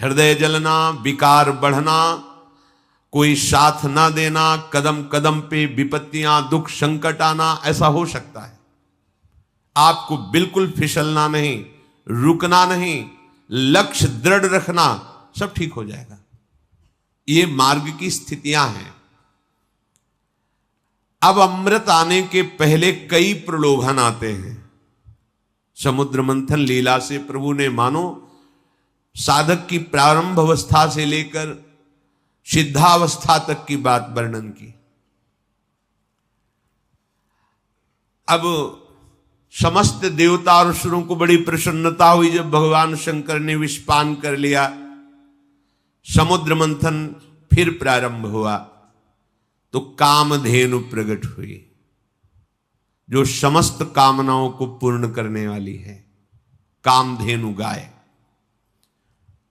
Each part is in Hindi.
हृदय जलना, विकार बढ़ना, कोई साथ ना देना, कदम कदम पे विपत्तियां, दुख, संकट आना, ऐसा हो सकता है। आपको बिल्कुल फिसलना नहीं, रुकना नहीं, लक्ष्य दृढ़ रखना, सब ठीक हो जाएगा। ये मार्ग की स्थितियां हैं। अब अमृत आने के पहले कई प्रलोभन आते हैं। समुद्र मंथन लीला से प्रभु ने मानो साधक की प्रारंभ अवस्था से लेकर सिद्धावस्था तक की बात वर्णन की। अब समस्त देवता और असुरों को बड़ी प्रसन्नता हुई जब भगवान शंकर ने विषपान कर लिया। समुद्र मंथन फिर प्रारंभ हुआ तो कामधेनु प्रकट हुई, जो समस्त कामनाओं को पूर्ण करने वाली है। कामधेनु गाय,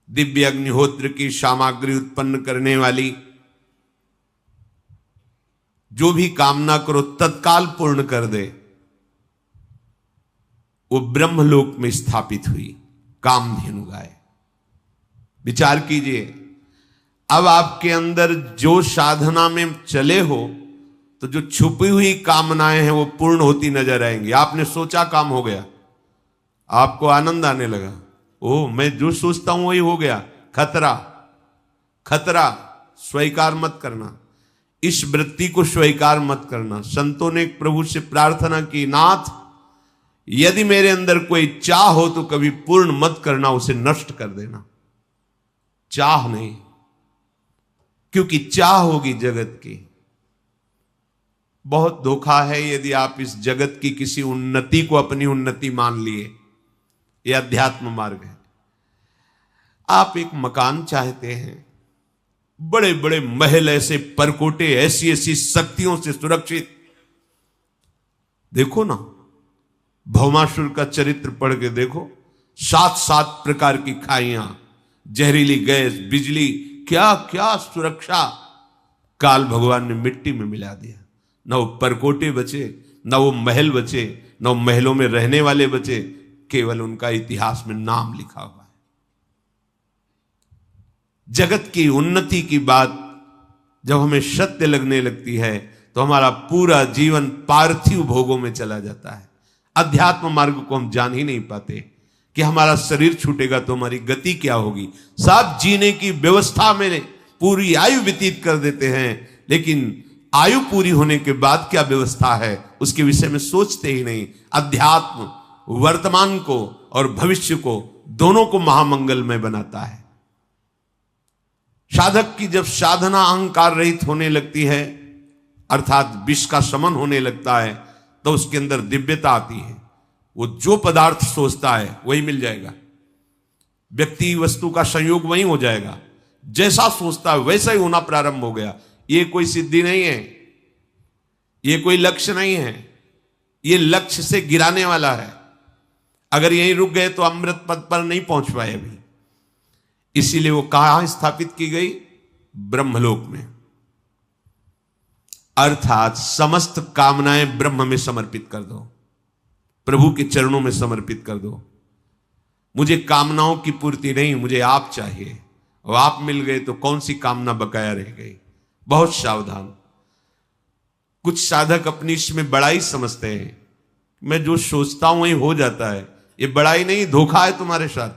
दिव्य अग्निहोत्र की सामग्री उत्पन्न करने वाली, जो भी कामना करो तत्काल पूर्ण कर दे, वो ब्रह्मलोक में स्थापित हुई कामधेनु गाय। विचार कीजिए, अब आपके अंदर जो साधना में चले हो तो जो छुपी हुई कामनाएं हैं वो पूर्ण होती नजर आएंगी। आपने सोचा काम हो गया, आपको आनंद आने लगा, ओ मैं जो सोचता हूं वही हो गया। खतरा, खतरा स्वीकार मत करना, इस वृत्ति को स्वीकार मत करना। संतों ने प्रभु से प्रार्थना की, नाथ यदि मेरे अंदर कोई चाह हो तो कभी पूर्ण मत करना, उसे नष्ट कर देना। चाह नहीं, क्योंकि चाह होगी जगत की। बहुत धोखा है यदि आप इस जगत की किसी उन्नति को अपनी उन्नति मान लिए। यह अध्यात्म मार्ग है। आप एक मकान चाहते हैं, बड़े बड़े महल, ऐसे परकोटे, ऐसी ऐसी शक्तियों से सुरक्षित। देखो ना, भौमासुर का चरित्र पढ़ के देखो, 7 प्रकार की खाइयां, जहरीली गैस, बिजली, क्या क्या सुरक्षा काल भगवान ने मिट्टी में मिला दिया। न वो परकोटे बचे, न वो महल बचे, न वो महलों में रहने वाले बचे, केवल उनका इतिहास में नाम लिखा हुआ है। जगत की उन्नति की बात जब हमें सत्य लगने लगती है तो हमारा पूरा जीवन पार्थिव भोगों में चला जाता है। अध्यात्म मार्ग को हम जान ही नहीं पाते कि हमारा शरीर छूटेगा तो हमारी गति क्या होगी। सब जीने की व्यवस्था में पूरी आयु व्यतीत कर देते हैं, लेकिन आयु पूरी होने के बाद क्या व्यवस्था है उसके विषय में सोचते ही नहीं। अध्यात्म वर्तमान को और भविष्य को दोनों को महामंगलमय बनाता है। साधक की जब साधना अहंकार रहित होने लगती है, अर्थात विष का शमन होने लगता है, तो उसके अंदर दिव्यता आती है। वो जो पदार्थ सोचता है वही मिल जाएगा, व्यक्ति वस्तु का संयोग वही हो जाएगा। जैसा सोचता है वैसा ही होना प्रारंभ हो गया। ये कोई सिद्धि नहीं है, ये कोई लक्ष्य नहीं है, ये लक्ष्य से गिराने वाला है। अगर यहीं रुक गए तो अमृत पद पर नहीं पहुंच पाए अभी। इसीलिए वो कहां स्थापित की गई? ब्रह्मलोक में। अर्थात समस्त कामनाएं ब्रह्म में समर्पित कर दो, प्रभु के चरणों में समर्पित कर दो। मुझे कामनाओं की पूर्ति नहीं, मुझे आप चाहिए, और आप मिल गए तो कौन सी कामना बकाया रह गई। बहुत सावधान। कुछ साधक अपनी इसमें बड़ाई समझते हैं, मैं जो सोचता हूं वही हो जाता है। ये बड़ाई नहीं, धोखा है तुम्हारे साथ।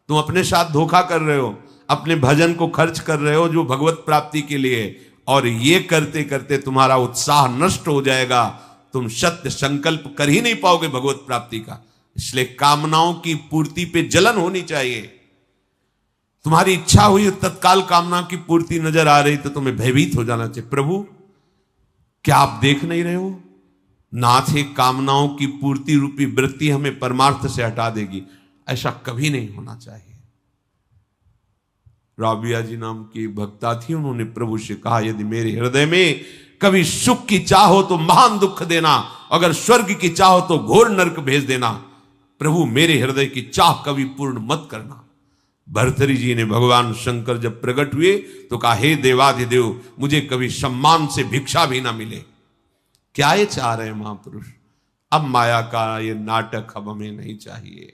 तुम अपने साथ धोखा कर रहे हो, अपने भजन को खर्च कर रहे हो जो भगवत प्राप्ति के लिए, और ये करते करते तुम्हारा उत्साह नष्ट हो जाएगा। तुम सत्य संकल्प कर ही नहीं पाओगे भगवत प्राप्ति का। इसलिए कामनाओं की पूर्ति पे जलन होनी चाहिए। तुम्हारी इच्छा हुई तत्काल कामना की पूर्ति नजर आ रही तो तुम्हें भयभीत हो जाना चाहिए। प्रभु क्या आप देख नहीं रहे हो? नाथ एक कामनाओं की पूर्ति रूपी वृत्ति हमें परमार्थ से हटा देगी। ऐसा कभी नहीं होना चाहिए। राबिया जी नाम की भक्ता थी, उन्होंने प्रभु से कहा, यदि मेरे हृदय में कभी सुख की चाह हो तो महान दुख देना, अगर स्वर्ग की चाह हो तो घोर नरक भेज देना। प्रभु मेरे हृदय की चाह कभी पूर्ण मत करना। भर्तरी जी ने भगवान शंकर जब प्रकट हुए तो कहा, हे देवाधिदेव, मुझे कभी सम्मान से भिक्षा भी ना मिले। क्या ये चाह रहे हैं महापुरुष? अब माया का ये नाटक अब हमें नहीं चाहिए।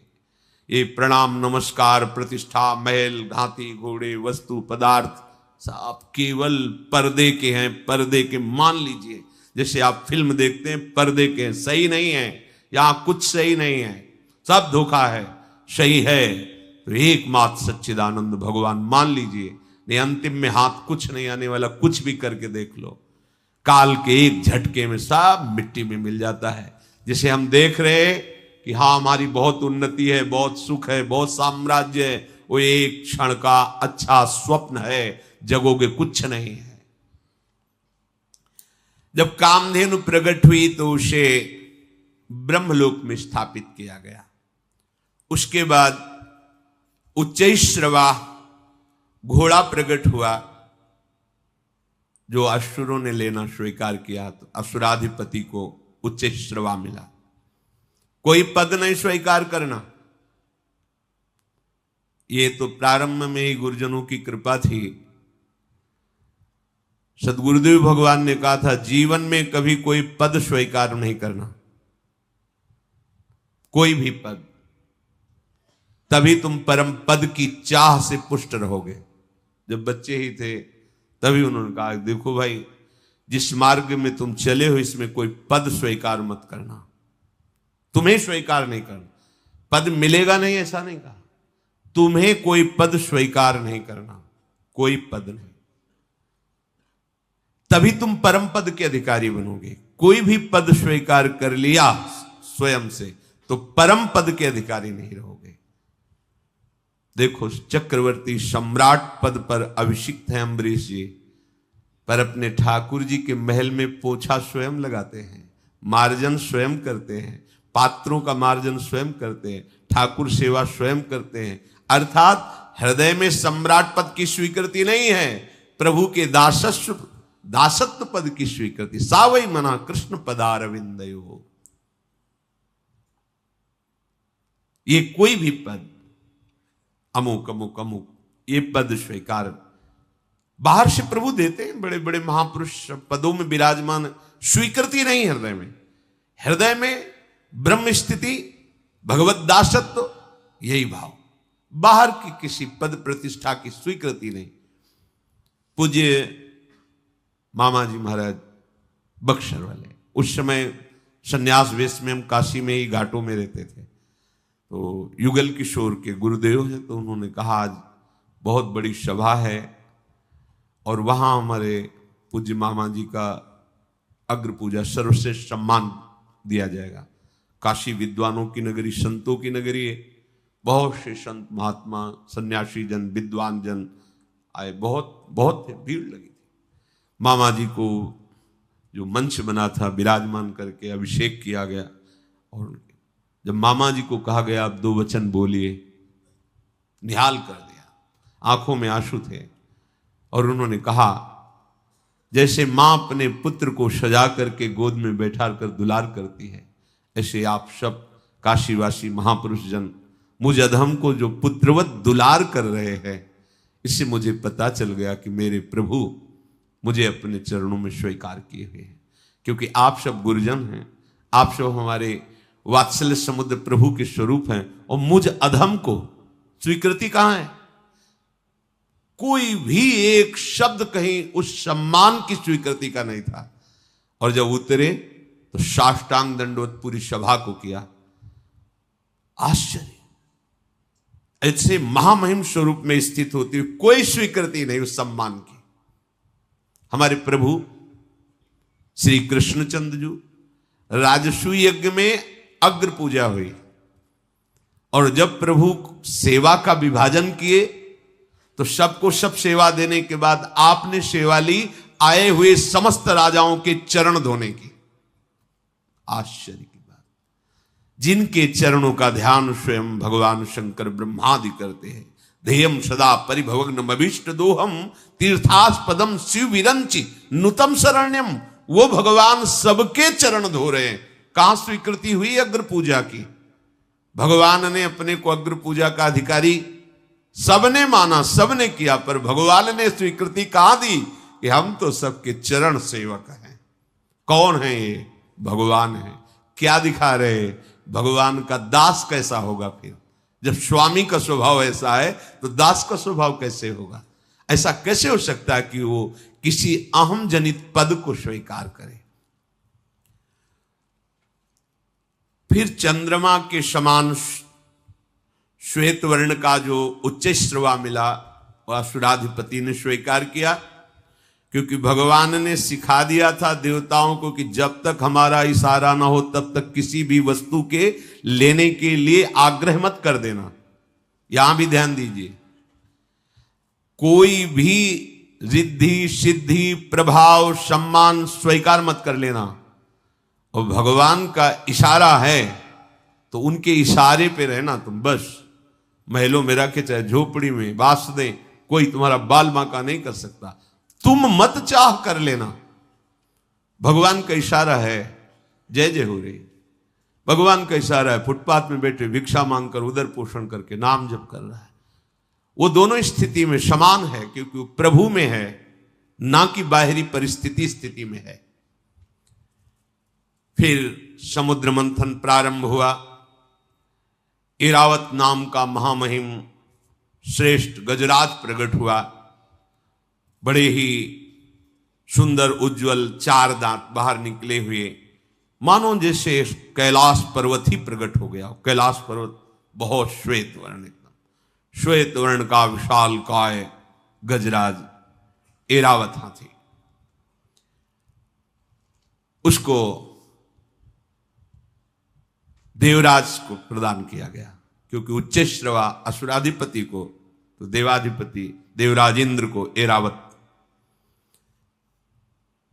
ये प्रणाम नमस्कार प्रतिष्ठा महल घाती घोड़े वस्तु पदार्थ सब केवल पर्दे के हैं, पर्दे के। मान लीजिए जैसे आप फिल्म देखते हैं, पर्दे के हैं, सही नहीं है, यहां कुछ सही नहीं है, सब धोखा है। सही है तो एकमात्र सच्चिदानंद भगवान मान लीजिए, नहीं अंतिम में हाथ कुछ नहीं आने वाला, कुछ भी करके देख लो, काल के एक झटके में सब मिट्टी में मिल जाता है। जिसे हम देख रहे हैं कि हाँ हमारी बहुत उन्नति है, बहुत सुख है, बहुत साम्राज्य है, वो एक क्षण का अच्छा स्वप्न है, जगोगे कुछ नहीं है। जब कामधेनु प्रकट हुई तो उसे ब्रह्मलोक में स्थापित किया गया। उसके बाद उच्चैश्रवा घोड़ा प्रकट हुआ, जो असुरों ने लेना स्वीकार किया, तो असुराधिपति को उच्चैश्रवा मिला। कोई पद नहीं स्वीकार करना, ये तो प्रारंभ में ही गुरुजनों की कृपा थी। सदगुरुदेव भगवान ने कहा था जीवन में कभी कोई पद स्वीकार नहीं करना, कोई भी पद, तभी तुम परम पद की चाह से पुष्ट रहोगे। जब बच्चे ही थे तभी उन्होंने कहा देखो भाई, जिस मार्ग में तुम चले हो इसमें कोई पद स्वीकार मत करना, तुम्हें स्वीकार नहीं करना, पद मिलेगा नहीं ऐसा नहीं कहा, तुम्हें कोई पद स्वीकार नहीं करना, कोई पद नहीं, तभी तुम परम पद के अधिकारी बनोगे। कोई भी पद स्वीकार कर लिया स्वयं से तो परम पद के अधिकारी नहीं रहोगे। देखो चक्रवर्ती सम्राट पद पर अभिषिक्त हैं अम्बरीश जी, पर अपने ठाकुर जी के महल में पोछा स्वयं लगाते हैं, मार्जन स्वयं करते हैं, पात्रों का मार्जन स्वयं करते हैं, ठाकुर सेवा स्वयं करते हैं। अर्थात हृदय में सम्राट पद की स्वीकृति नहीं है, प्रभु के दासत्व पद की स्वीकृति। सावई मना कृष्ण पदारविंदयो, ये कोई भी पद अमुक अमुक अमुक, ये पद स्वीकार बाहर से प्रभु देते हैं, बड़े बड़े महापुरुष पदों में विराजमान, स्वीकृति नहीं हृदय में। हृदय में ब्रह्म स्थिति, भगवत दासत्व, यही भाव, बाहर की किसी पद प्रतिष्ठा की स्वीकृति नहीं। पूज्य मामा जी महाराज बक्सर वाले, उस समय संन्यास वेश में हम काशी में ही घाटों में रहते थे, तो युगल किशोर के गुरुदेव हैं, तो उन्होंने कहा आज बहुत बड़ी सभा है और वहाँ हमारे पूज्य मामा जी का अग्र पूजा सर्वश्रेष्ठ सम्मान दिया जाएगा। काशी विद्वानों की नगरी, संतों की नगरी है, बहुत से संत महात्मा सन्यासी जन विद्वान जन आए, बहुत थे, भीड़ लगी थी। मामा जी को जो मंच बना था विराजमान करके अभिषेक किया गया, और जब मामा जी को कहा गया आप 2 वचन बोलिए, निहाल कर दिया, आंखों में आंसू थे, और उन्होंने कहा जैसे मां अपने पुत्र को सजा करके गोद में बैठा कर दुलार करती है, ऐसे आप सब काशीवासी महापुरुष जन मुझ अधम को जो पुत्रवत दुलार कर रहे हैं, इससे मुझे पता चल गया कि मेरे प्रभु मुझे अपने चरणों में स्वीकार किए हुए हैं। क्योंकि आप सब गुरुजन हैं, आप सब हमारे वात्सल्य समुद्र प्रभु के स्वरूप हैं, और मुझ अधम को स्वीकृति कहां है? कोई भी एक शब्द कहीं उस सम्मान की स्वीकृति का नहीं था। और जब उतरे तो साष्टांग दंडवत पूरी सभा को किया। आश्चर्य, ऐसे महामहिम स्वरूप में स्थित होती हुई कोई स्वीकृति नहीं उस सम्मान की। हमारे प्रभु श्री कृष्णचंद्र जी राजसूय यज्ञ में अग्र पूजा हुई, और जब प्रभु सेवा का विभाजन किए तो सबको सब सेवा देने के बाद आपने सेवा ली आए हुए समस्त राजाओं के चरण धोने की। आश्चर्य की बात, जिनके चरणों का ध्यान स्वयं भगवान शंकर ब्रह्मादि करते हैं। ध्येयम सदा परिभवग्नमभीष्ट दोहम तीर्थास्पदम शिव विरंचि नुतम शरण्यम, वो भगवान सबके चरण धो रहे हैं। कहां स्वीकृति हुई अग्र पूजा की? भगवान ने अपने को अग्र पूजा का अधिकारी सबने माना, सबने किया, पर भगवान ने स्वीकृति कहां दी कि हम तो सबके चरण सेवक हैं। कौन है ये? भगवान है। क्या दिखा रहे? भगवान का दास कैसा होगा? फिर जब स्वामी का स्वभाव ऐसा है तो दास का स्वभाव कैसे होगा? ऐसा कैसे हो सकता है कि वो किसी अहम जनित पद को स्वीकार करे? फिर चंद्रमा के समान श्वेत वर्ण का जो उच्च श्रवा मिला वह असुराधिपति ने स्वीकार किया, क्योंकि भगवान ने सिखा दिया था देवताओं को कि जब तक हमारा इशारा ना हो तब तक किसी भी वस्तु के लेने के लिए आग्रह मत कर देना। यहां भी ध्यान दीजिए, कोई भी रिद्धि सिद्धि प्रभाव सम्मान स्वीकार मत कर लेना। और भगवान का इशारा है तो उनके इशारे पे रहना तुम। बस महलों में रखे चाहे झोपड़ी में बास दें, कोई तुम्हारा बाल बांका नहीं कर सकता। तुम मत चाह कर लेना, भगवान का इशारा है, जय जय हो रही। भगवान का इशारा है, फुटपाथ में बैठे भिक्षा मांगकर उदर पोषण करके नाम जप कर रहा है। वो दोनों स्थिति में समान है, क्योंकि वो प्रभु में है, ना कि बाहरी परिस्थिति स्थिति में है। फिर समुद्र मंथन प्रारंभ हुआ। ऐरावत नाम का महामहिम श्रेष्ठ गजराज प्रकट हुआ। बड़े ही सुंदर उज्जवल 4 दांत बाहर निकले हुए, मानो जैसे कैलाश पर्वत ही प्रकट हो गया। कैलाश पर्वत बहुत श्वेत वर्ण, एकदम श्वेत वर्ण का विशाल काय गजराज ऐरावत हाथी। उसको देवराज को प्रदान किया गया, क्योंकि उच्च श्रवा असुराधिपति को तो देवाधिपति देवराज इंद्र को ऐरावत।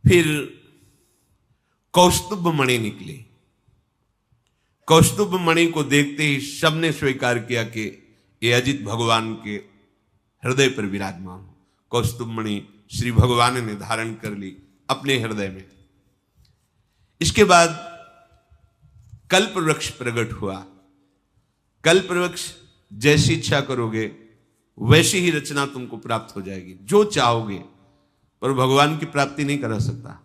फिर कौस्तुभ मणि निकली। कौस्तुभ मणि को देखते ही सबने स्वीकार किया कि ये अजित भगवान के हृदय पर विराजमान हो। कौस्तुभ मणि श्री भगवान ने धारण कर ली अपने हृदय में। इसके बाद कल्प वृक्ष प्रकट हुआ। कल्प वृक्ष जैसी इच्छा करोगे वैसी ही रचना तुमको प्राप्त हो जाएगी, जो चाहोगे, पर भगवान की प्राप्ति नहीं करा सकता।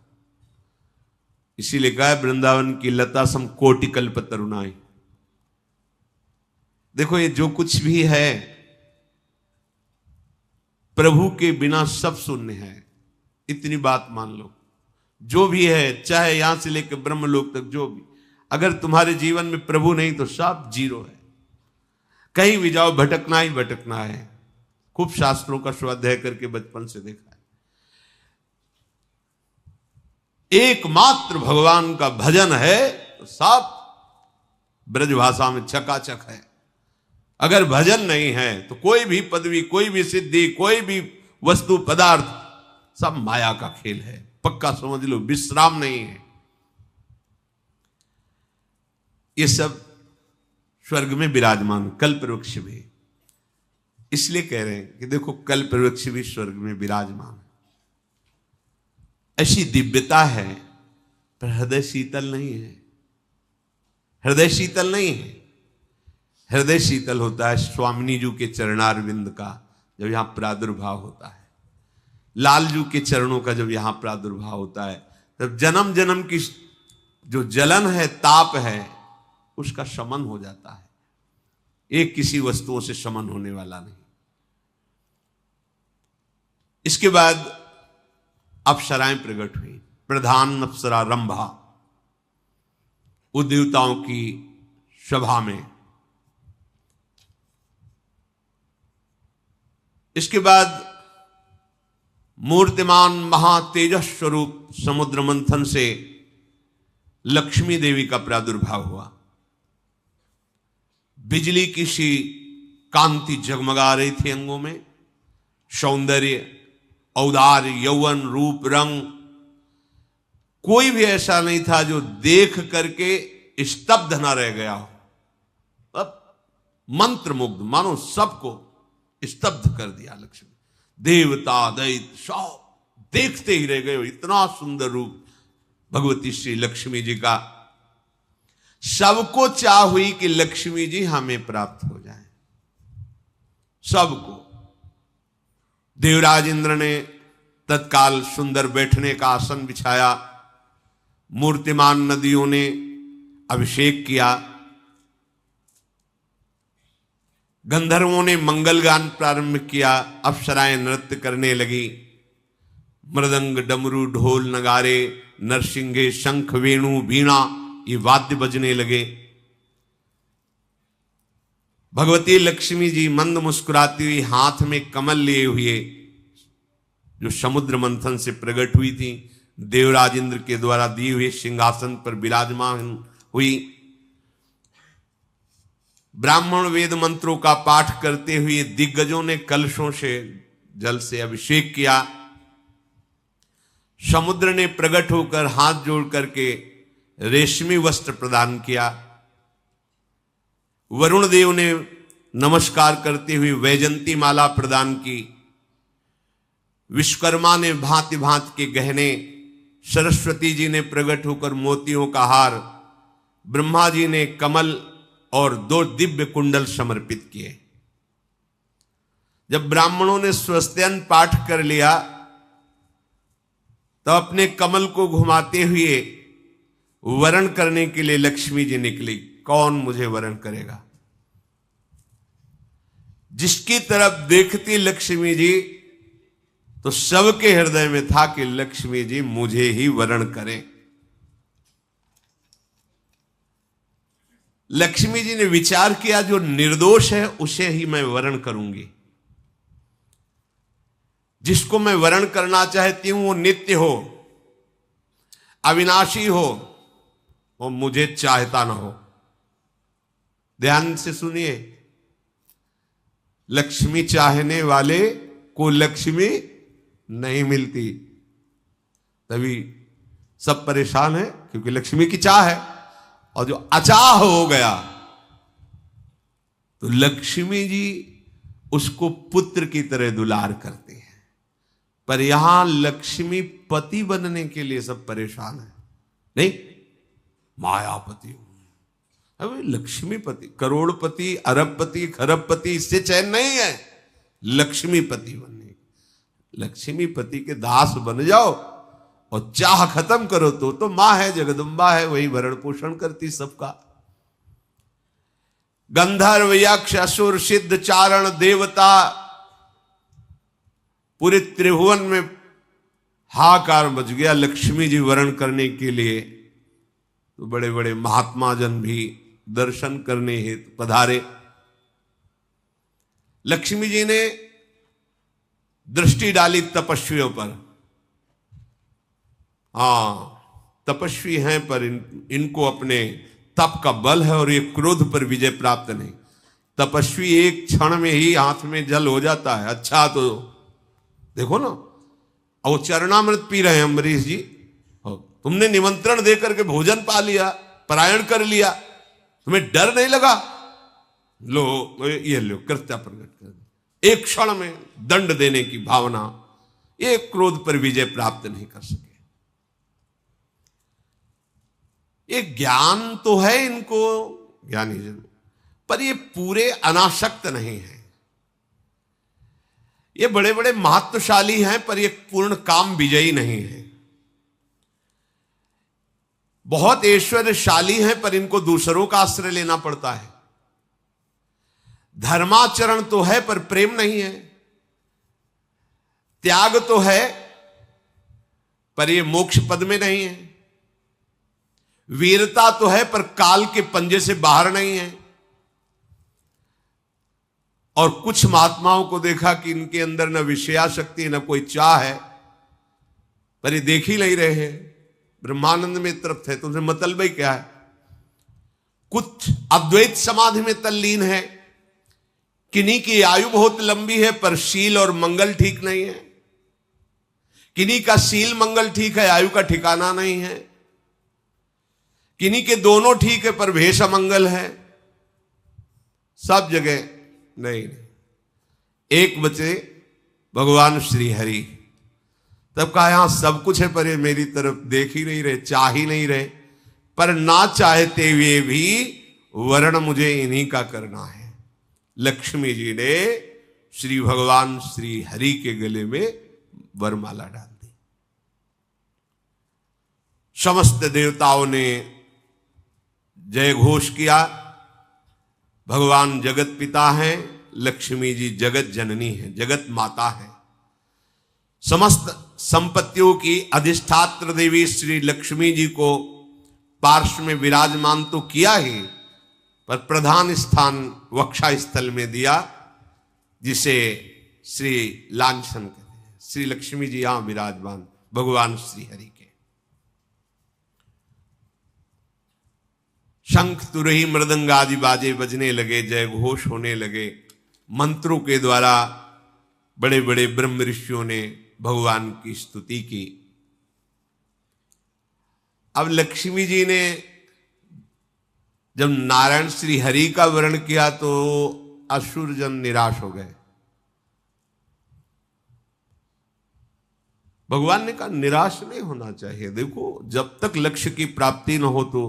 इसीलिए कहा है वृंदावन की लता सम कोटि कल्प तरुणाई। देखो ये जो कुछ भी है प्रभु के बिना सब शून्य है, इतनी बात मान लो। जो भी है, चाहे यहां से लेकर ब्रह्मलोक तक, जो भी, अगर तुम्हारे जीवन में प्रभु नहीं तो सब जीरो है। कहीं भी जाओ भटकना ही भटकना है। खूब शास्त्रों का स्वाध्याय करके बचपन से देखा है। एकमात्र भगवान का भजन है तो सब ब्रजभाषा में चकाचक है। अगर भजन नहीं है तो कोई भी पदवी, कोई भी सिद्धि, कोई भी वस्तु पदार्थ सब माया का खेल है। पक्का समझ लो, विश्राम नहीं है। ये सब स्वर्ग में विराजमान कल्प वृक्ष भी, इसलिए कह रहे हैं कि देखो कल्प वृक्ष भी स्वर्ग में विराजमान है। ऐसी दिव्यता है, पर हृदय शीतल नहीं है। हृदय शीतल नहीं है। हृदय शीतल होता है स्वामिनी जी के चरणारविंद का जब यहां प्रादुर्भाव होता है, लालजू के चरणों का जब यहां प्रादुर्भाव होता है, तब जन्म जन्म की जो जलन है, ताप है, उसका शमन हो जाता है। एक किसी वस्तुओं से शमन होने वाला नहीं। इसके बाद अप्सराएं प्रकट हुई। प्रधान अप्सरा रंभा, देवताओं की सभा में। इसके बाद मूर्तिमान महातेजस स्वरूप समुद्र मंथन से लक्ष्मी देवी का प्रादुर्भाव हुआ। बिजली की सी कांति जगमगा रही थी अंगों में। सौंदर्य, औदार्य, यौवन, रूप, रंग, कोई भी ऐसा नहीं था जो देख करके स्तब्ध ना रह गया हो। अब मंत्रमुग्ध, मानो सबको स्तब्ध कर दिया लक्ष्मी। देवता दैत्य सब देखते ही रह गए। इतना सुंदर रूप भगवती श्री लक्ष्मी जी का। सबको चाह हुई कि लक्ष्मी जी हमें प्राप्त हो जाए, सबको। देवराज इंद्र ने तत्काल सुंदर बैठने का आसन बिछाया। मूर्तिमान नदियों ने अभिषेक किया। गंधर्वों ने मंगल गान प्रारंभ किया, अप्सराएं नृत्य करने लगी, मृदंग डमरू ढोल नगारे नरसिंगे शंख वेणु वीणा ये वाद्य बजने लगे। भगवती लक्ष्मी जी मंद मुस्कुराती हुई हाथ में कमल लिए हुए, जो समुद्र मंथन से प्रकट हुई थी, देवराज इंद्र के द्वारा दिए हुए सिंहासन पर विराजमान हुई। ब्राह्मण वेद मंत्रों का पाठ करते हुए दिग्गजों ने कलशों से जल से अभिषेक किया। समुद्र ने प्रकट होकर हाथ जोड़ करके रेशमी वस्त्र प्रदान किया। वरुण देव ने नमस्कार करते हुए वैजंती माला प्रदान की। विश्वकर्मा ने भांति भांति के गहने, सरस्वती जी ने प्रकट होकर मोतियों का हार, ब्रह्मा जी ने कमल और 2 दिव्य कुंडल समर्पित किए। जब ब्राह्मणों ने स्वस्त्यन पाठ कर लिया तो अपने कमल को घुमाते हुए वरण करने के लिए लक्ष्मी जी निकली। कौन मुझे वरण करेगा? जिसकी तरफ देखती लक्ष्मी जी तो सबके हृदय में था कि लक्ष्मी जी मुझे ही वरण करें। लक्ष्मी जी ने विचार किया जो निर्दोष है उसे ही मैं वरण करूंगी। जिसको मैं वरण करना चाहती हूं वो नित्य हो, अविनाशी हो, वो मुझे चाहता ना हो। ध्यान से सुनिए, लक्ष्मी चाहने वाले को लक्ष्मी नहीं मिलती, तभी सब परेशान है, क्योंकि लक्ष्मी की चाह है। और जो अचाह हो गया तो लक्ष्मी जी उसको पुत्र की तरह दुलार करते हैं। पर यहां लक्ष्मी पति बनने के लिए सब परेशान है। नहीं, मायापति, अबे लक्ष्मीपति, करोड़पति, अरबपति, खरबपति, इससे चैन नहीं है। लक्ष्मीपति बनने, लक्ष्मीपति के दास बन जाओ और चाह खत्म करो तो मां है, जगदम्बा है, वही भरण पोषण करती सबका। गंधर्व, यक्ष, असुर, सिद्ध, चारण, देवता, पूरे त्रिभुवन में हाहाकार मच गया लक्ष्मी जी वरण करने के लिए। तो बड़े बड़े महात्मा जन भी दर्शन करने हेतु पधारे। लक्ष्मी जी ने दृष्टि डाली तपस्वियों पर। तपस्वी हैं पर इनको अपने तप का बल है और ये क्रोध पर विजय प्राप्त नहीं। तपस्वी एक क्षण में ही हाथ में जल हो जाता है। अच्छा, तो देखो ना, और चरणामृत पी रहे हैं अम्बरीश जी, तुमने निमंत्रण देकर के भोजन पा लिया, परायण कर लिया, तुम्हें डर नहीं लगा? लो ये लो, कृत्या प्रकट कर। एक क्षण में दंड देने की भावना, एक क्रोध पर विजय प्राप्त नहीं कर सके। ये ज्ञान तो है इनको, ज्ञानी जन, पर ये पूरे अनासक्त नहीं है। ये बड़े बड़े महत्वशाली हैं पर ये पूर्ण काम विजयी नहीं है। बहुत ऐश्वर्यशाली हैं पर इनको दूसरों का आश्रय लेना पड़ता है। धर्माचरण तो है पर प्रेम नहीं है। त्याग तो है पर ये मोक्ष पद में नहीं है। वीरता तो है पर काल के पंजे से बाहर नहीं है। और कुछ महात्माओं को देखा कि इनके अंदर न विषयाशक्ति न कोई चाह है, पर ये देख ही नहीं रहे हैं। ब्रह्मानंद में तृप्त है, तो उनसे मतलब ही क्या है? कुछ अद्वैत समाधि में तल्लीन है, किन्हीं की आयु बहुत लंबी है पर शील और मंगल ठीक नहीं है। किन्हीं का शील मंगल ठीक है, आयु का ठिकाना नहीं है। किन्हीं के दोनों ठीक है पर भेष अमंगल है। सब जगह नहीं। एक बचे भगवान श्री हरि। तब कहा यहां सब कुछ है पर ये मेरी तरफ देख ही नहीं रहे, चाह ही नहीं रहे। पर ना चाहते हुए भी वर्ण मुझे इन्हीं का करना है। लक्ष्मी जी ने श्री भगवान श्री हरि के गले में वरमाला डाल दी। समस्त देवताओं ने जय घोष किया। भगवान जगत पिता हैं, लक्ष्मी जी जगत जननी है, जगत माता है। समस्त संपत्तियों की अधिष्ठात्र देवी श्री लक्ष्मी जी को पार्श्व में विराजमान तो किया ही, पर प्रधान स्थान वक्षा स्थल में दिया, जिसे श्री लांछन कहते हैं। श्री लक्ष्मी जी यहां विराजमान भगवान श्री हरि के। शंख तुरही मृदंग आदि बाजे बजने लगे, जय घोष होने लगे। मंत्रों के द्वारा बड़े बड़े ब्रह्म ऋषियों ने भगवान की स्तुति की। अब लक्ष्मी जी ने जब नारायण श्री हरि का वर्ण किया तो असुर जन निराश हो गए। भगवान ने कहा निराश नहीं होना चाहिए। देखो, जब तक लक्ष्य की प्राप्ति न हो तो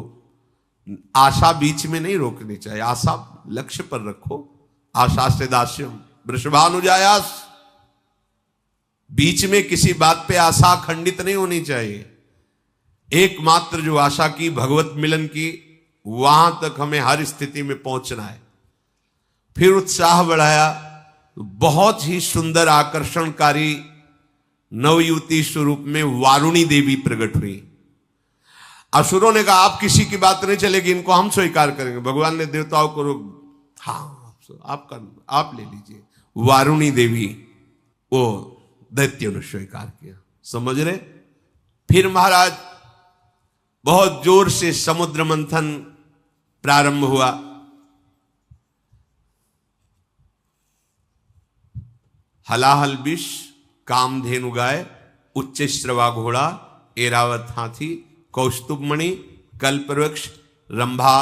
आशा बीच में नहीं रोकनी चाहिए। आशा लक्ष्य पर रखो। आशा से दास्यम वृषभानुजायास। बीच में किसी बात पे आशा खंडित नहीं होनी चाहिए। एकमात्र जो आशा की भगवत मिलन की, वहां तक हमें हर स्थिति में पहुंचना है। फिर उत्साह बढ़ाया, बहुत ही सुंदर आकर्षणकारी नवयुवती स्वरूप में वारुणी देवी प्रकट हुई। असुरों ने कहा आप किसी की बात नहीं चलेगी, इनको हम स्वीकार करेंगे। भगवान ने देवताओं को हाँ आप ले लीजिए। वारुणी देवी वो दैत्यों ने स्वीकार किया। समझ रहे? फिर महाराज बहुत जोर से समुद्र मंथन प्रारंभ हुआ। हलाहल विष, कामधेनु गाय, उच्च श्रवा घोड़ा, एरावत हाथी, कौस्तुभमणि, कल्पवृक्ष, रंभा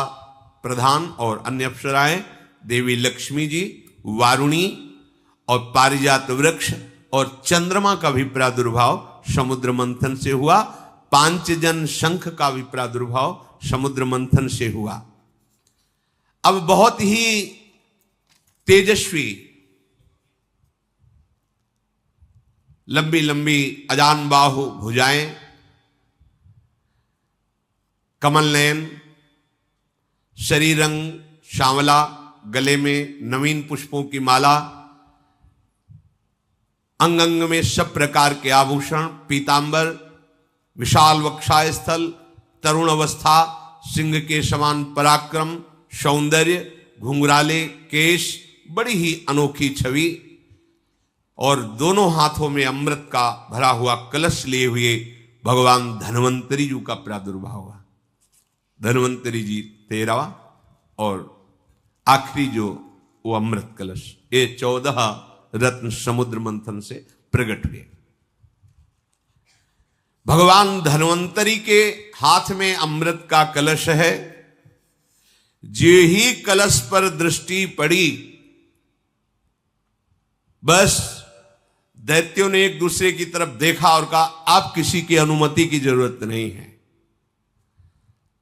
प्रधान और अन्य अप्सराएं, देवी लक्ष्मी जी, वारुणी और पारिजात वृक्ष और चंद्रमा का भी प्रादुर्भाव समुद्र मंथन से हुआ। पांचजन शंख का भी प्रादुर्भाव समुद्र मंथन से हुआ। अब बहुत ही तेजस्वी लंबी लंबी अजान बाहु भुजाएं, कमल नयन, शरीर रंग श्यामला, गले में नवीन पुष्पों की माला, अंग अंग में सब प्रकार के आभूषण, पीतांबर, विशाल वक्षाय स्थल, तरुण अवस्था, सिंह के समान पराक्रम, सौंदर्य, घुंघराले केश, बड़ी ही अनोखी छवि, और दोनों हाथों में अमृत का भरा हुआ कलश लिए हुए भगवान धन्वंतरी जी का प्रादुर्भाव हुआ। धन्वंतरी जी 13वां और आखिरी जो वो अमृत कलश, ये 14 रत्न समुद्र मंथन से प्रकट हुए। भगवान धन्वंतरी के हाथ में अमृत का कलश है। जे ही कलश पर दृष्टि पड़ी, बस दैत्यों ने एक दूसरे की तरफ देखा और कहा आप किसी की अनुमति की जरूरत नहीं है।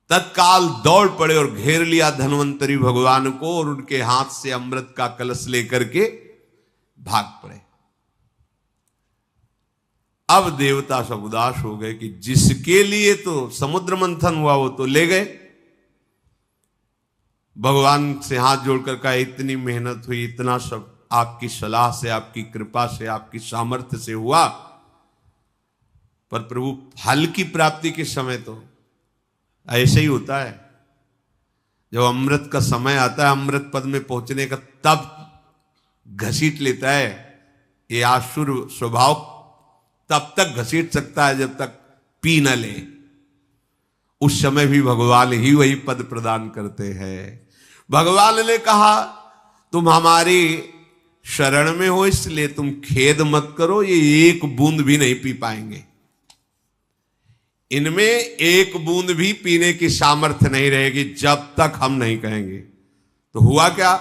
तत्काल दौड़ पड़े और घेर लिया धन्वंतरी भगवान को और उनके हाथ से अमृत का कलश लेकर के भाग पड़े। अब देवता सब उदास हो गए कि जिसके लिए तो समुद्र मंथन हुआ वो तो ले गए। भगवान से हाथ जोड़कर कहा इतनी मेहनत हुई, इतना सब आपकी सलाह से, आपकी कृपा से, आपकी सामर्थ्य से हुआ, पर प्रभु फल की प्राप्ति के समय तो ऐसे ही होता है। जब अमृत का समय आता है, अमृत पद में पहुंचने का, तब घसीट लेता है। ये आसुर स्वभाव तब तक घसीट सकता है जब तक पी न ले। उस समय भी भगवान ही वही पद प्रदान करते हैं। भगवान ने कहा तुम हमारी शरण में हो, इसलिए तुम खेद मत करो, ये एक बूंद भी नहीं पी पाएंगे। इनमें एक बूंद भी पीने की सामर्थ्य नहीं रहेगी जब तक हम नहीं कहेंगे। तो हुआ क्या,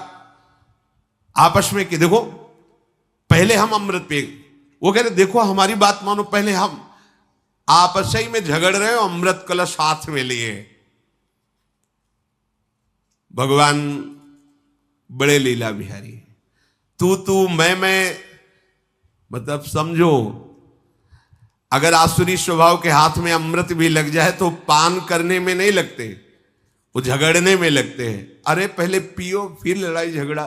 आपस में कि देखो पहले हम अमृत पे, वो कह रहे देखो हमारी बात मानो, पहले हम आपस ही में झगड़ रहे हो, अमृत कलश हाथ में लिए। भगवान बड़े लीला बिहारी, तू मैं, मतलब समझो अगर आसुरी स्वभाव के हाथ में अमृत भी लग जाए तो पान करने में नहीं लगते, वो झगड़ने में लगते हैं। अरे पहले पियो फिर लड़ाई झगड़ा,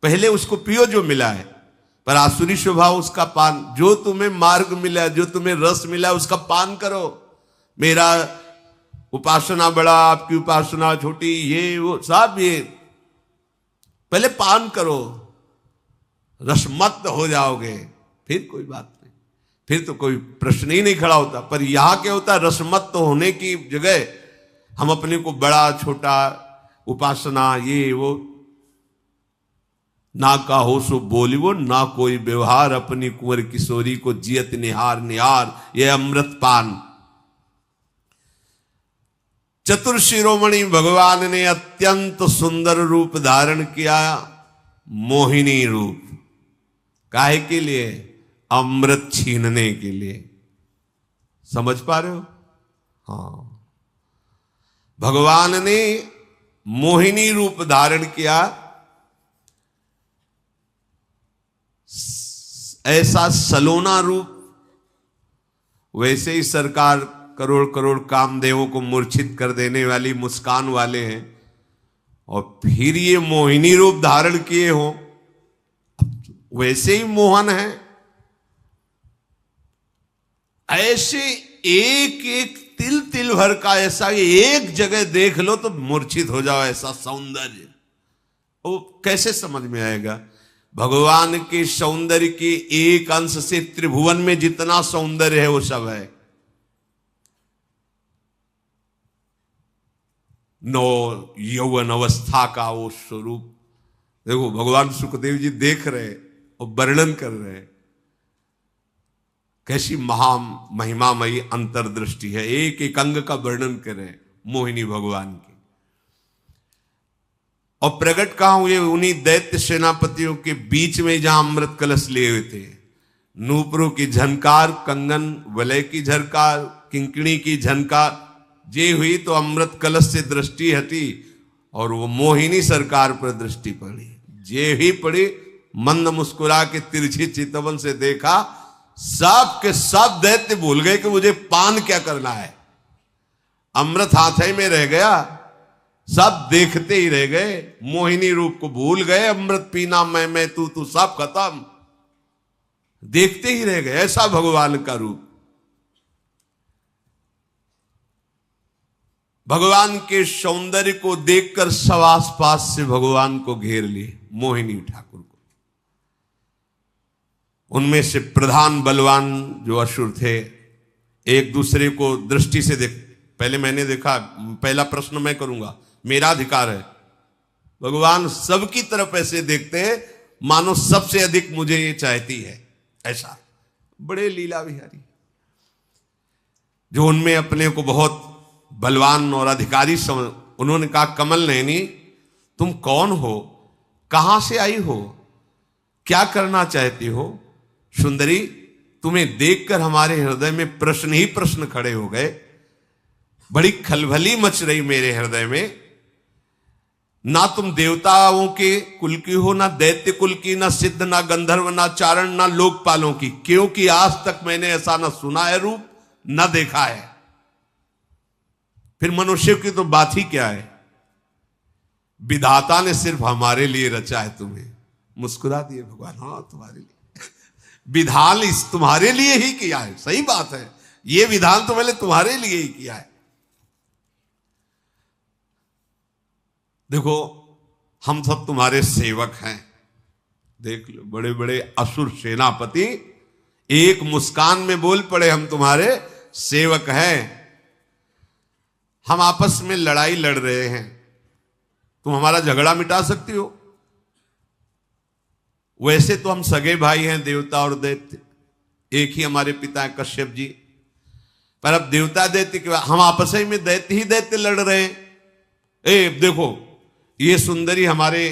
पहले उसको पियो जो मिला है। पर आसुरी स्वभाव उसका पान, जो तुम्हें मार्ग मिला, जो तुम्हें रस मिला उसका पान करो। मेरा उपासना बड़ा, आपकी उपासना छोटी, ये वो सब, ये पहले पान करो, रसमत्त हो जाओगे, फिर कोई बात नहीं, फिर तो कोई प्रश्न ही नहीं खड़ा होता। पर यहां क्या होता है, रसमत्त होने की जगह हम अपने को बड़ा छोटा, उपासना ये वो, ना का हो सो बोलिवो, ना कोई व्यवहार, अपनी कुंवर किशोरी को जियत निहार निहार, ये अमृत पान। चतुर शिरोमणि भगवान ने अत्यंत सुंदर रूप धारण किया, मोहिनी रूप। काहे के लिए? अमृत छीनने के लिए। समझ पा रहे हो? हाँ, भगवान ने मोहिनी रूप धारण किया, ऐसा सलोना रूप। वैसे ही सरकार करोड़ करोड़ कामदेवों को मूर्छित कर देने वाली मुस्कान वाले हैं, और फिर ये मोहिनी रूप धारण किए हो, वैसे ही मोहन है। ऐसे एक एक तिल तिल भर का, ऐसा एक जगह देख लो तो मूर्छित हो जाओ, ऐसा सौंदर्य। वो कैसे समझ में आएगा? भगवान के सौंदर्य के एक अंश से त्रिभुवन में जितना सौंदर्य है वो सब है। नौ यौवन अवस्था का वो स्वरूप देखो, भगवान सुखदेव जी देख रहे और वर्णन कर रहे, कैसी महा महिमामयी अंतर्दृष्टि है। एक एक अंग का वर्णन करें मोहिनी भगवान की। और प्रकट कहां हुए? उन्हीं दैत्य सेनापतियों के बीच में जहां अमृत कलश लिए हुए थे। नूपुरों की झनकार, कंगन वलय की झनकार, किंकणी की झनकार जे हुई तो अमृत कलश से दृष्टि हटी और वो मोहिनी सरकार पर दृष्टि पड़ी। जे ही पड़ी, मंद मुस्कुरा के तिरछी चितवन से देखा, सब के सब दैत्य भूल गए कि मुझे पान क्या करना है। अमृत हाथ में रह गया, सब देखते ही रह गए, मोहिनी रूप को भूल गए। अमृत पीना मैं तू सब खत्म, देखते ही रह गए। ऐसा भगवान का रूप। भगवान के सौंदर्य को देखकर सब आसपास से भगवान को घेर लिए, मोहिनी ठाकुर को। उनमें से प्रधान बलवान जो असुर थे, एक दूसरे को दृष्टि से देख, पहले मैंने देखा, पहला प्रश्न मैं करूंगा, मेरा अधिकार है। भगवान सबकी तरफ ऐसे देखते हैं मानो सबसे अधिक मुझे ये चाहती है, ऐसा। बड़े लीला विहारी, जो उनमें अपने को बहुत बलवान और अधिकारी समझ। उन्होंने कहा, कमल नयनी तुम कौन हो, कहां से आई हो, क्या करना चाहती हो? सुंदरी, तुम्हें देखकर हमारे हृदय में प्रश्न ही प्रश्न खड़े हो गए। बड़ी खलबली मच रही मेरे हृदय में। ना तुम देवताओं के कुल की हो, ना दैत्य कुल की, ना सिद्ध, ना गंधर्व, ना चारण, ना लोकपालों की, क्योंकि आज तक मैंने ऐसा ना सुना है रूप, ना देखा है। फिर मनुष्य की तो बात ही क्या है, विधाता ने सिर्फ हमारे लिए रचा है तुम्हें। मुस्कुरा दिए भगवान, हाँ तुम्हारे लिए विधान इस तुम्हारे लिए ही किया है। सही बात है, ये विधान तो मैंने तुम्हारे लिए ही किया है। देखो, हम सब तुम्हारे सेवक हैं। देख लो, बड़े बड़े असुर सेनापति एक मुस्कान में बोल पड़े, हम तुम्हारे सेवक हैं। हम आपस में लड़ाई लड़ रहे हैं, तुम हमारा झगड़ा मिटा सकती हो? वैसे तो हम सगे भाई हैं, देवता और दैत्य, एक ही हमारे पिता हैं कश्यप जी। पर अब देवता दैत्य के हम आपस में दैत्य ही दैत्य लड़ रहे हैं। देखो, ये सुंदरी हमारे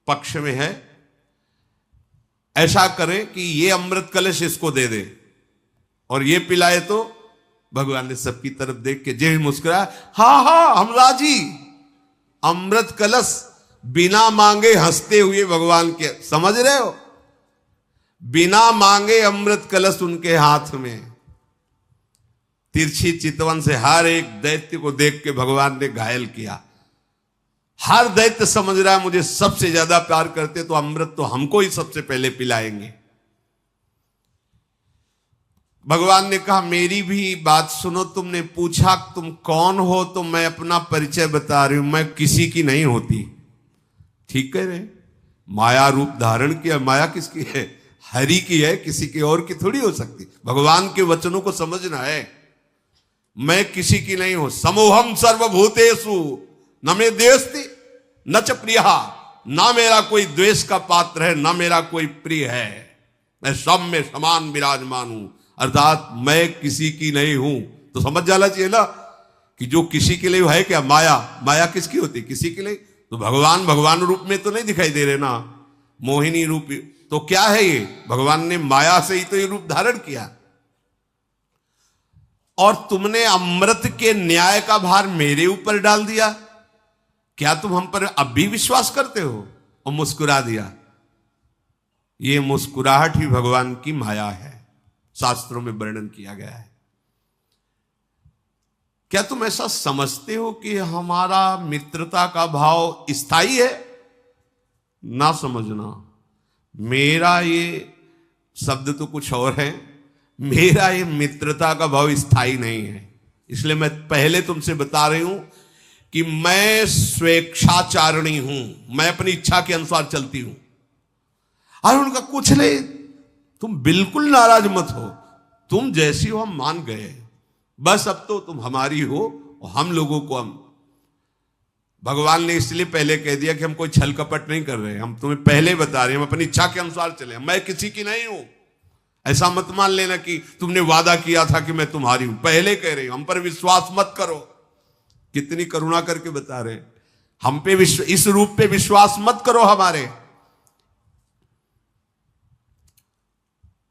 पक्ष में है, ऐसा करें कि ये अमृत कलश इसको दे दे और ये पिलाए तो। भगवान ने सबकी तरफ देख के जे मुस्कुराया, हाँ हाँ हम राजी। अमृत कलश बिना मांगे हंसते हुए भगवान के, समझ रहे हो, बिना मांगे अमृत कलश उनके हाथ में। तिरछी चितवन से हर एक दैत्य को देख के भगवान ने घायल किया। हर दैत्य समझ रहा है मुझे सबसे ज्यादा प्यार करते तो अमृत तो हमको ही सबसे पहले पिलाएंगे। भगवान ने कहा मेरी भी बात सुनो, तुमने पूछा तुम कौन हो तो मैं अपना परिचय बता रही हूं, मैं किसी की नहीं होती। ठीक कह रहे, माया रूप धारण किया, माया किसकी है? हरि की है, किसी की और की थोड़ी हो सकती। भगवान के वचनों को समझना है। मैं किसी की नहीं हूं। समोहम सर्वभूतेषु न मे द्वेष्टि न च प्रियः, ना मेरा कोई द्वेष का पात्र है ना मेरा कोई प्रिय है, मैं सब में समान विराजमान हूं। अर्थात मैं किसी की नहीं हूं। तो समझ जाना चाहिए ना कि जो किसी के लिए है क्या? माया। माया किसकी होती? किसी के लिए। तो भगवान भगवान रूप में तो नहीं दिखाई दे रहे ना, मोहिनी रूप। तो क्या है ये? भगवान ने माया से ही तो ये रूप धारण किया। और तुमने अमृत के न्याय का भार मेरे ऊपर डाल दिया। क्या तुम हम पर अब भी विश्वास करते हो? और मुस्कुरा दिया। ये मुस्कुराहट ही भगवान की माया है, शास्त्रों में वर्णन किया गया है। क्या तुम ऐसा समझते हो कि हमारा मित्रता का भाव स्थायी है? ना समझना। मेरा ये शब्द तो कुछ और है। मेरा ये मित्रता का भाव स्थायी नहीं है। इसलिए मैं पहले तुमसे बता रही हूं कि मैं स्वेच्छाचारिणी हूं, मैं अपनी इच्छा के अनुसार चलती हूं। और उनका कुछ नहीं, तुम बिल्कुल नाराज मत हो, तुम जैसी हो हम मान गए, बस अब तो तुम हमारी हो और हम लोगों को हम। भगवान ने इसलिए पहले कह दिया कि हम कोई छल कपट नहीं कर रहे, हम तुम्हें पहले बता रहे हैं, हम अपनी इच्छा के अनुसार चले, मैं किसी की नहीं हूं। ऐसा मत मान लेना कि तुमने वादा किया था कि मैं तुम्हारी हूं। पहले कह रहे हो, हम पर विश्वास मत करो। कितनी करुणा करके बता रहे, हम पे इस रूप पे विश्वास मत करो हमारे।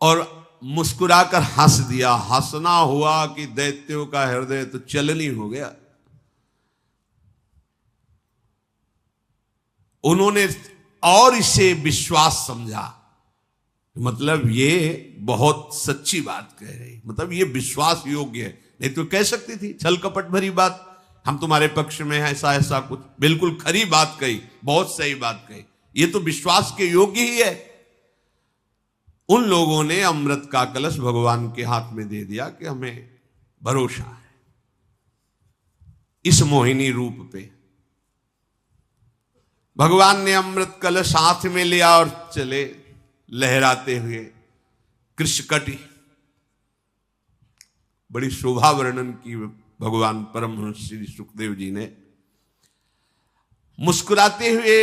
और मुस्कुराकर हंस दिया। हंसना हुआ कि दैत्यों का हृदय तो चलनी हो गया। उन्होंने और इसे विश्वास समझा, मतलब ये बहुत सच्ची बात कह रही, मतलब ये विश्वास योग्य है। नहीं तो कह सकती थी छल कपट भरी बात, हम तुम्हारे पक्ष में हैं, ऐसा ऐसा कुछ। बिल्कुल खरी बात कही, बहुत सही बात कही, ये तो विश्वास के योग्य ही है। उन लोगों ने अमृत का कलश भगवान के हाथ में दे दिया कि हमें भरोसा है इस मोहिनी रूप पे। भगवान ने अमृत कलश हाथ में लिया और चले लहराते हुए। कृष्णकटी, बड़ी शोभा वर्णन की भगवान परमहंस श्री सुखदेव जी ने। मुस्कुराते हुए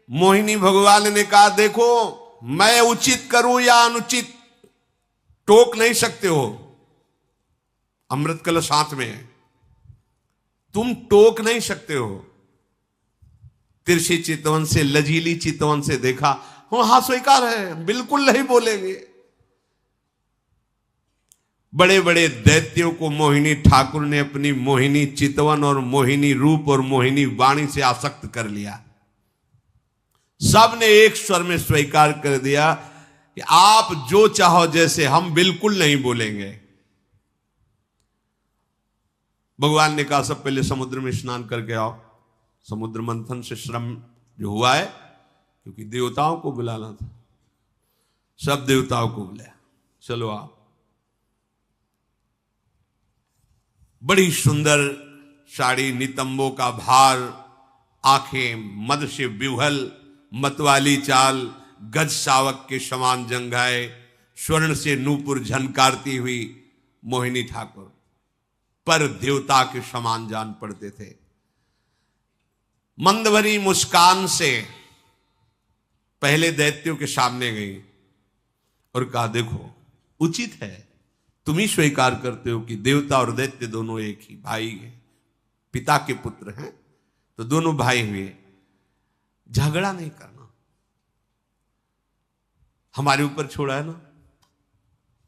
मोहिनी भगवान ने कहा, देखो मैं उचित करूं या अनुचित टोक नहीं सकते हो। अमृत कलश हाथ में है, तुम टोक नहीं सकते हो। तिरछी चितवन से, लजीली चितवन से देखा, हाँ स्वीकार है, बिल्कुल नहीं बोलेंगे। बड़े बड़े दैत्यों को मोहिनी ठाकुर ने अपनी मोहिनी चितवन और मोहिनी रूप और मोहिनी वाणी से आसक्त कर लिया। सब ने एक स्वर में स्वीकार कर दिया कि आप जो चाहो जैसे, हम बिल्कुल नहीं बोलेंगे। भगवान ने कहा सब पहले समुद्र में स्नान करके आओ। समुद्र मंथन से श्रम जो हुआ है, क्योंकि देवताओं को बुलाना था, सब देवताओं को बुलाया, चलो आओ। बड़ी सुंदर साड़ी, नितंबों का भार, आंखें मद से विह्वल, मतवाली चाल, गज शावक के समान जंघाए, स्वर्ण से नूपुर झनकारती हुई मोहिनी ठाकुर पर देवता के समान जान पड़ते थे। मंदभरी मुस्कान से पहले दैत्यों के सामने गई और कहा, देखो उचित है, तुम ही स्वीकार करते हो कि देवता और दैत्य दोनों एक ही भाई हैं, पिता के पुत्र हैं, तो दोनों भाई हुए, झगड़ा नहीं करना। हमारे ऊपर छोड़ा है ना,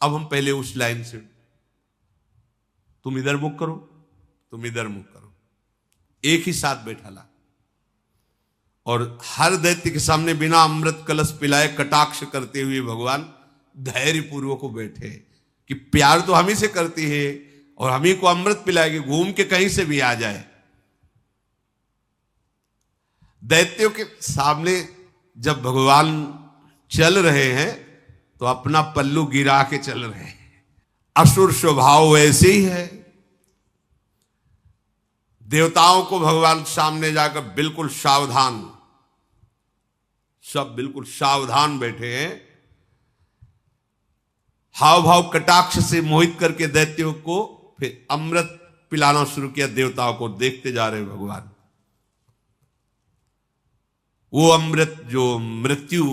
अब हम पहले उस लाइन से, तुम इधर मुख करो, तुम इधर मुख करो, एक ही साथ बैठा ला। और हर दैत्य के सामने बिना अमृत कलश पिलाए कटाक्ष करते हुए भगवान धैर्य पूर्वक बैठे कि प्यार तो हम ही से करती है और हम ही को अमृत पिलाएगी, घूम के कहीं से भी आ जाए। दैत्यों के सामने जब भगवान चल रहे हैं तो अपना पल्लू गिरा के चल रहे हैं। असुर स्वभाव ऐसे ही है। देवताओं को भगवान सामने जाकर बिल्कुल सावधान, सब बिल्कुल सावधान बैठे हैं। हाव भाव कटाक्ष से मोहित करके दैत्यों को फिर अमृत पिलाना शुरू किया। देवताओं को देखते जा रहे भगवान। वो अमृत जो मृत्यु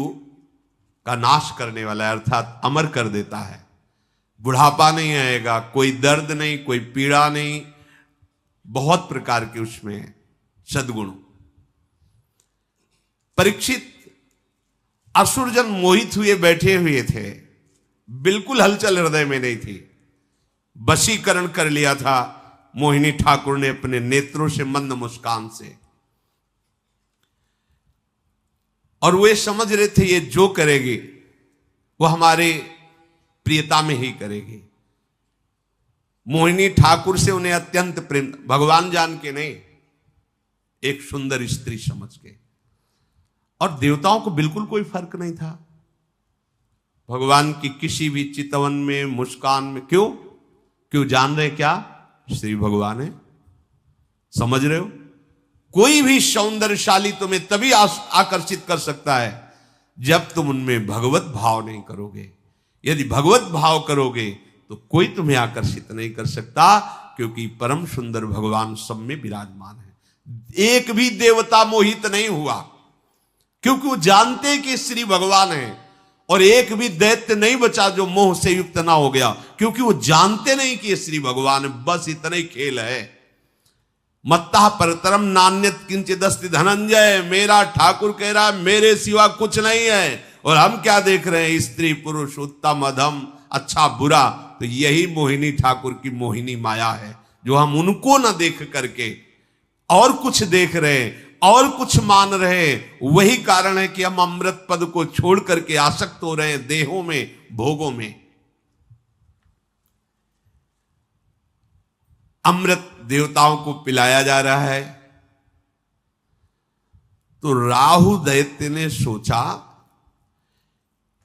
का नाश करने वाला है, अर्थात अमर कर देता है। बुढ़ापा नहीं आएगा, कोई दर्द नहीं, कोई पीड़ा नहीं, बहुत प्रकार के उसमें सद्गुण। परीक्षित असुरजन मोहित हुए बैठे हुए थे, बिल्कुल हलचल हृदय में नहीं थी। वशीकरण कर लिया था मोहिनी ठाकुर ने अपने नेत्रों से, मंद मुस्कान से। और वे समझ रहे थे ये जो करेगी वो हमारे प्रियता में ही करेगी। मोहिनी ठाकुर से उन्हें अत्यंत प्रेम, भगवान जान के नहीं, एक सुंदर स्त्री समझ के। और देवताओं को बिल्कुल कोई फर्क नहीं था भगवान की किसी भी चितवन में, मुस्कान में। क्यों जान रहे क्या श्री भगवान है, समझ रहे हो। कोई भी सौंदर्यशाली तुम्हें तभी आकर्षित कर सकता है जब तुम उनमें भगवत भाव नहीं करोगे। यदि भगवत भाव करोगे तो कोई तुम्हें आकर्षित नहीं कर सकता, क्योंकि परम सुंदर भगवान सब में विराजमान है। एक भी देवता मोहित नहीं हुआ, क्योंकि वो जानते हैं कि श्री भगवान है। और एक भी दैत्य नहीं बचा जो मोह से युक्त ना हो गया, क्योंकि वो जानते नहीं कि ये श्री भगवान है। बस इतना ही खेल है। मत्ता परतरम नान्यत किंचित अस्ति धनंजय। मेरा ठाकुर कह रहा है मेरे सिवा कुछ नहीं है। और हम क्या देख रहे हैं, स्त्री पुरुष, उत्तम अधम, अच्छा बुरा। तो यही मोहिनी ठाकुर की मोहिनी माया है, जो हम उनको न देख करके और कुछ देख रहे हैं और कुछ मान रहे हैं। वही कारण है कि हम अमृत पद को छोड़ करके आसक्त हो रहे हैं देहों में, भोगों में। अमृत देवताओं को पिलाया जा रहा है। तो राहु दैत्य ने सोचा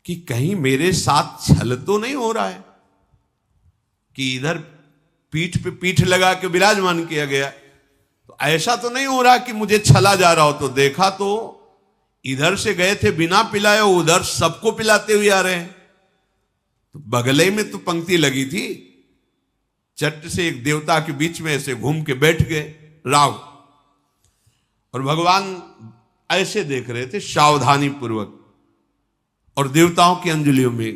कि कहीं मेरे साथ छल तो नहीं हो रहा है, कि इधर पीठ पे पीठ लगा के विराजमान किया गया, तो ऐसा तो नहीं हो रहा कि मुझे छला जा रहा हो। तो देखा तो इधर से गए थे बिना पिलाए, उधर सबको पिलाते हुए आ रहे हैं। तो बगले में तो पंक्ति लगी थी, चट से एक देवता के बीच में ऐसे घूम के बैठ गए राहु। और भगवान ऐसे देख रहे थे सावधानी पूर्वक, और देवताओं की अंजलियों में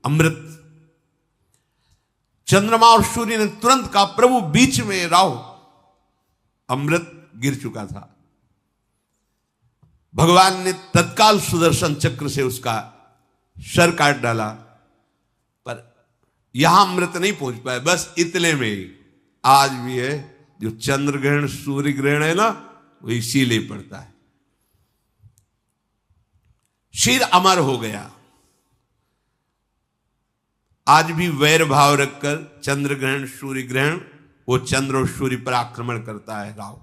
अमृत। चंद्रमा और सूर्य ने तुरंत कहा प्रभु बीच में राहु। अमृत गिर चुका था। भगवान ने तत्काल सुदर्शन चक्र से उसका सर काट डाला, पर यहां अमृत नहीं पहुंच पाया। बस इतने में ही आज भी है जो चंद्र ग्रहण सूर्य ग्रहण है ना, वो इसीलिए पड़ता है। सिर अमर हो गया। आज भी वैर भाव रखकर चंद्र ग्रहण सूर्य ग्रहण, वो चंद्र और सूर्य पर आक्रमण करता है राहु।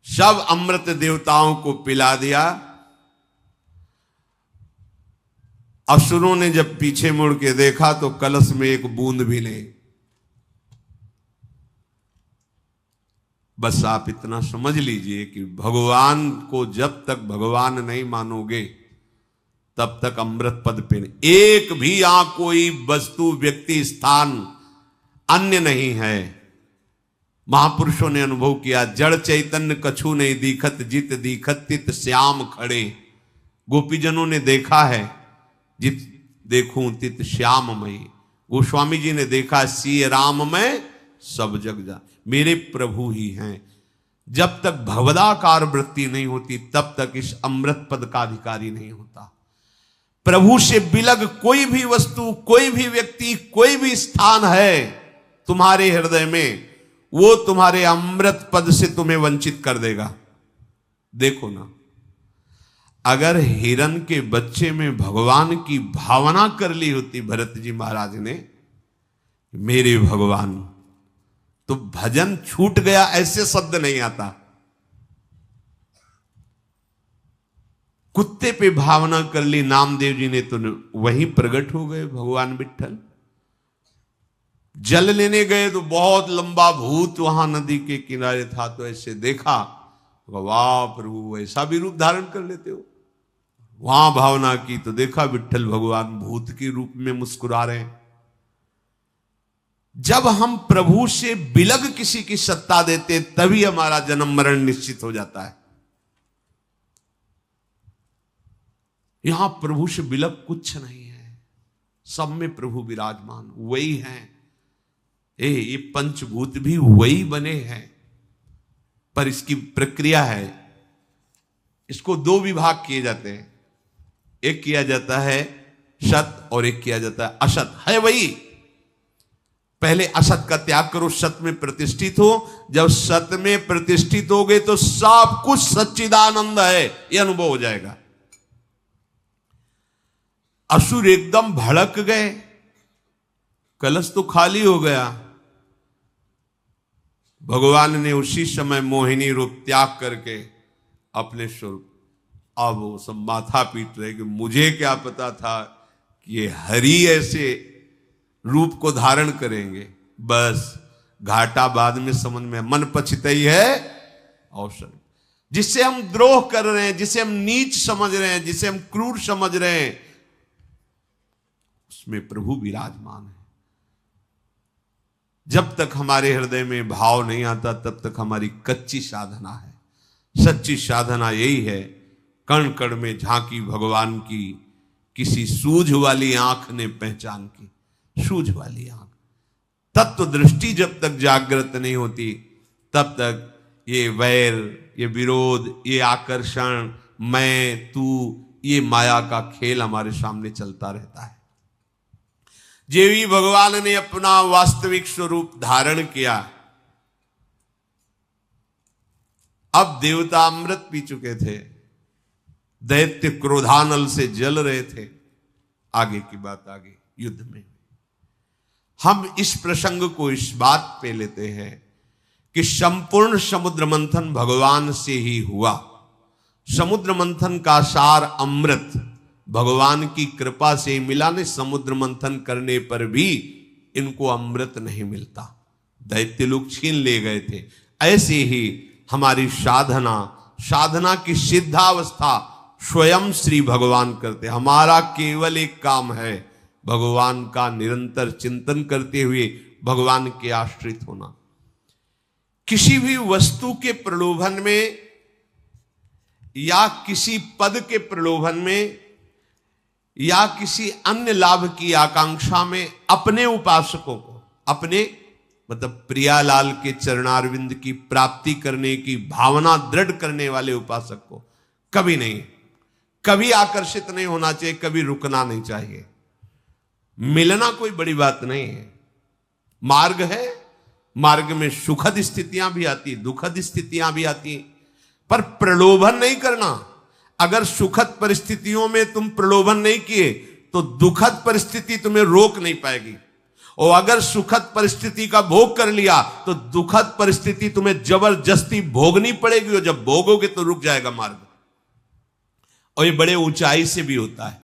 सब अमृत देवताओं को पिला दिया। असुरों ने जब पीछे मुड़ के देखा तो कलश में एक बूंद भी नहीं। बस आप इतना समझ लीजिए कि भगवान को जब तक भगवान नहीं मानोगे तब तक अमृत पद पे नहीं। एक भी यहां कोई वस्तु, व्यक्ति, स्थान अन्य नहीं है। महापुरुषों ने अनुभव किया, जड़ चैतन्य कछु नहीं दिखत, जित दिखत तित श्याम खड़े। गोपीजनों ने देखा है, जित देखूं तित श्याममयी। गोस्वामी जी ने देखा, सी राम में सब जग जा, मेरे प्रभु ही हैं। जब तक भवदाकार वृत्ति नहीं होती तब तक इस अमृत पद का अधिकारी नहीं होता। प्रभु से बिलग कोई भी वस्तु, कोई भी व्यक्ति, कोई भी स्थान है तुम्हारे हृदय में, वो तुम्हारे अमृत पद से तुम्हें वंचित कर देगा। देखो ना, अगर हिरण के बच्चे में भगवान की भावना कर ली होती भरत जी महाराज ने, मेरे भगवान। तो भजन छूट गया ऐसे शब्द नहीं आता। कुत्ते पे भावना कर ली नामदेव जी ने, तो वहीं प्रकट हो गए भगवान विट्ठल। जल लेने गए तो बहुत लंबा भूत वहां नदी के किनारे था, तो ऐसे देखा, वाह प्रभु ऐसा भी रूप धारण कर लेते हो। वहां भावना की तो देखा विट्ठल भगवान भूत के रूप में मुस्कुरा रहे हैं। जब हम प्रभु से बिलग किसी की सत्ता देते तभी हमारा जन्म मरण निश्चित हो जाता है। यहां प्रभु से बिलग कुछ नहीं है, सब में प्रभु विराजमान वही हैं। ये पंचभूत भी वही बने हैं, पर इसकी प्रक्रिया है। इसको दो विभाग किए जाते हैं, एक किया जाता है सत और एक किया जाता है असत। है वही, पहले असत का त्याग करो, सत में प्रतिष्ठित हो। जब सत में प्रतिष्ठित हो गए तो सब कुछ सच्चिदानंद है, यह अनुभव हो जाएगा। असुर एकदम भड़क गए, कलश तो खाली हो गया। भगवान ने उसी समय मोहिनी रूप त्याग करके अपने स्वरूप, अब वो सब माथा पीट रहे कि मुझे क्या पता था कि ये हरि ऐसे रूप को धारण करेंगे। बस घाटा बाद में समझ में, मन पछताई है अवसर। जिससे हम द्रोह कर रहे हैं, जिसे हम नीच समझ रहे हैं, जिसे हम क्रूर समझ रहे हैं, उसमें प्रभु विराजमान है। जब तक हमारे हृदय में भाव नहीं आता तब तक हमारी कच्ची साधना है। सच्ची साधना यही है, कण कण में झांकी भगवान की, किसी सूझ वाली आंख ने पहचान की। सूझ वाली आंख, तत्व दृष्टि जब तक जागृत नहीं होती तब तक ये वैर, ये विरोध, ये आकर्षण, मैं तू, ये माया का खेल हमारे सामने चलता रहता है। जेवी भगवान ने अपना वास्तविक स्वरूप धारण किया, अब देवता अमृत पी चुके थे, दैत्य क्रोधानल से जल रहे थे। आगे की बात आगे युद्ध में हम इस प्रसंग को इस बात पे लेते हैं कि संपूर्ण समुद्र मंथन भगवान से ही हुआ। समुद्र मंथन का सार अमृत भगवान की कृपा से मिला। ने समुद्र मंथन करने पर भी इनको अमृत नहीं मिलता, दैत्य लोग छीन ले गए थे। ऐसे ही हमारी साधना की सिद्धावस्था स्वयं श्री भगवान करते। हमारा केवल एक काम है, भगवान का निरंतर चिंतन करते हुए भगवान के आश्रित होना। किसी भी वस्तु के प्रलोभन में या किसी पद के प्रलोभन में या किसी अन्य लाभ की आकांक्षा में अपने उपासकों को, अपने मतलब प्रियालाल के चरणारविंद की प्राप्ति करने की भावना दृढ़ करने वाले उपासक को कभी नहीं, कभी आकर्षित नहीं होना चाहिए, कभी रुकना नहीं चाहिए। मिलना कोई बड़ी बात नहीं है, मार्ग है, मार्ग में सुखद स्थितियां भी आती, दुखद स्थितियां भी आती, पर प्रलोभन नहीं करना। अगर सुखद परिस्थितियों में तुम प्रलोभन नहीं किए तो दुखद परिस्थिति तुम्हें रोक नहीं पाएगी, और अगर सुखद परिस्थिति का भोग कर लिया तो दुखद परिस्थिति तुम्हें जबरदस्ती भोगनी पड़ेगी, और जब भोगोगे तो रुक जाएगा मार्ग। और ये बड़े ऊंचाई से भी होता है।